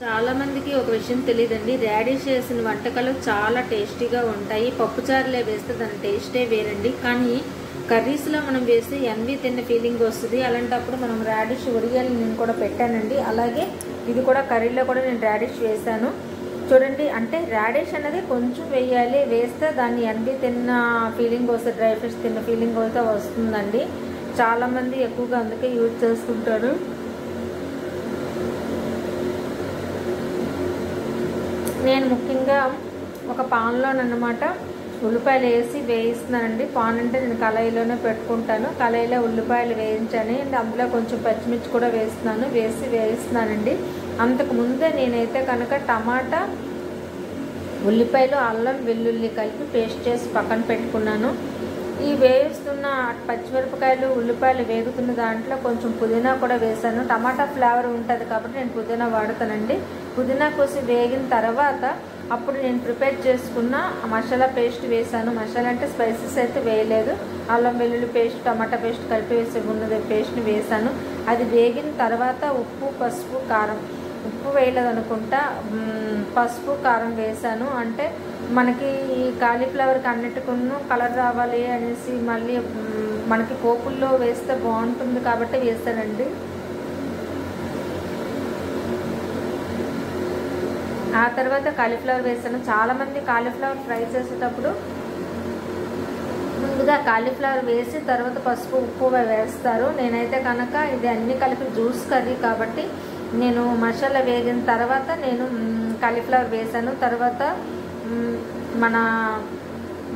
చాలా మందికి ఒక విషయం తెలియదండి, రాడిష్ వేసిన వంటకాలు చాలా టేస్టీగా ఉంటాయి. పప్పుచారులే వేస్తే దాని టేస్టే వేరండి. కానీ కర్రీస్లో మనం వేస్తే ఎన్వి తిన్న ఫీలింగ్ వస్తుంది. అలాంటప్పుడు మనం రాడిష్ ఒడియాలు నేను కూడా పెట్టానండి. అలాగే ఇది కూడా కర్రీలో కూడా నేను రాడిష్ వేసాను చూడండి. అంటే రాడిష్ అనేది కొంచెం వేయాలి, వేస్తే దాన్ని ఎన్వి తిన్న ఫీలింగ్ వస్తుంది, డ్రై ఫిష్ తిన్న ఫీలింగ్ అయితే వస్తుందండి. చాలామంది ఎక్కువగా అందుకే యూజ్ చేసుకుంటారు. నేను ముఖ్యంగా ఒక పాన్లోనమాట ఉల్లిపాయలు వేసి వేయిస్తున్నానండి. పాన్ అంటే నేను కళాయిలోనే పెట్టుకుంటాను. కళాయిలో ఉల్లిపాయలు వేయించాను, అందులో కొంచెం పచ్చిమిర్చి కూడా వేయిస్తున్నానండి. అంతకు ముందే నేనైతే కనుక టమాటా, ఉల్లిపాయలు, అల్లం వెల్లుల్లి కలిపి పేస్ట్ చేసి పక్కన పెట్టుకున్నాను. ఈ వేయిస్తున్న పచ్చిమిరపకాయలు, ఉల్లిపాయలు వేగుతున్న దాంట్లో కొంచెం పుదీనా కూడా వేసాను. టమాటా ఫ్లేవర్ ఉంటుంది కాబట్టి నేను పుదీనా వాడతానండి. పుదీనా కోసి వేగిన తర్వాత అప్పుడు నేను ప్రిపేర్ చేసుకున్న మసాలా పేస్ట్ వేసాను. మసాలా అంటే స్పైసెస్ అయితే వేయలేదు. అల్లం వెల్లుల్లి పేస్ట్, టమాటా పేస్ట్ కలిపి వేసి ఉన్నది పేస్ట్ని వేసాను. అది వేగిన తర్వాత ఉప్పు, పసుపు, కారం, ఉప్పు వేయలేదు అనుకుంటా, పసుపు కారం వేసాను. అంటే మనకి ఈ కాలీఫ్లవర్కి అన్నిటికును కలర్ రావాలి అనేసి మళ్ళీ మనకి పోపుల్లో వేస్తే బాగుంటుంది కాబట్టి వేసానండి. ఆ తర్వాత కాలీఫ్లవర్ వేసాను. చాలామంది కాలీఫ్లవర్ ఫ్రై చేసేటప్పుడు ముందుగా కాలీఫ్లవర్ వేసి తర్వాత పసుపు, ఉప్పు వేస్తారు. నేనైతే కనుక ఇది అన్నీ కలిపి జ్యూస్ కర్రీ కాబట్టి నేను మసాలా వేగిన తర్వాత నేను కాలీఫ్లవర్ వేసాను. తర్వాత మన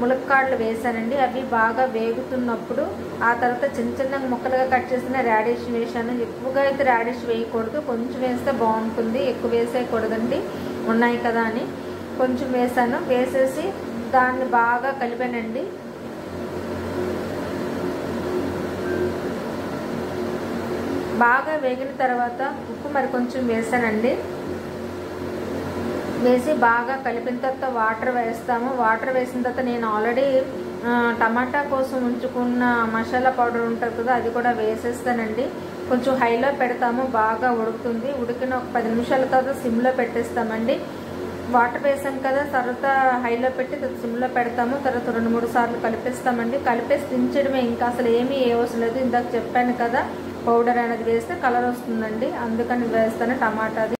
ములక్కాడలు వేసానండి. అవి బాగా వేగుతున్నప్పుడు ఆ తర్వాత చిన్న చిన్న ముక్కలుగా కట్ చేసిన రాడిష్ వేసాను. ఎక్కువగా అయితే రాడిష్ వేయకూడదు, కొంచెం వేస్తే బాగుంటుంది, ఎక్కువ వేసేయకూడదండి, ఉన్నాయి కదా అని కొంచెం వేసాను. వేసేసి దాన్ని బాగా కలిపానండి. బాగా వేగిన తర్వాత ఉప్పు మరి కొంచెం వేసానండి. వేసి బాగా కలిపిన తర్వాత వాటర్ వేస్తాము. వాటర్ వేసిన తర్వాత నేను ఆల్రెడీ టమాటా కోసం ఉంచుకున్న మసాలా పౌడర్ ఉంటుంది కదా, అది కూడా వేసేస్తానండి. కొంచెం హైలో పెడతాము, బాగా ఉడుకుతుంది. ఉడికిన ఒక 10 నిమిషాల తర్వాత సిమ్లో పెట్టేస్తామండి. వాటర్ వేసాం కదా, తర్వాత హైలో పెట్టి సిమ్లో పెడతాము. తర్వాత 2-3 సార్లు కలిపేస్తామండి. కలిపేసి దించడమే, ఇంకా అసలు ఏమీ అవసరం లేదు. ఇందాక చెప్పాను కదా, పౌడర్ అనేది వేస్తే కలర్ వస్తుందండి, అందుకని వేస్తాను టమాటాది.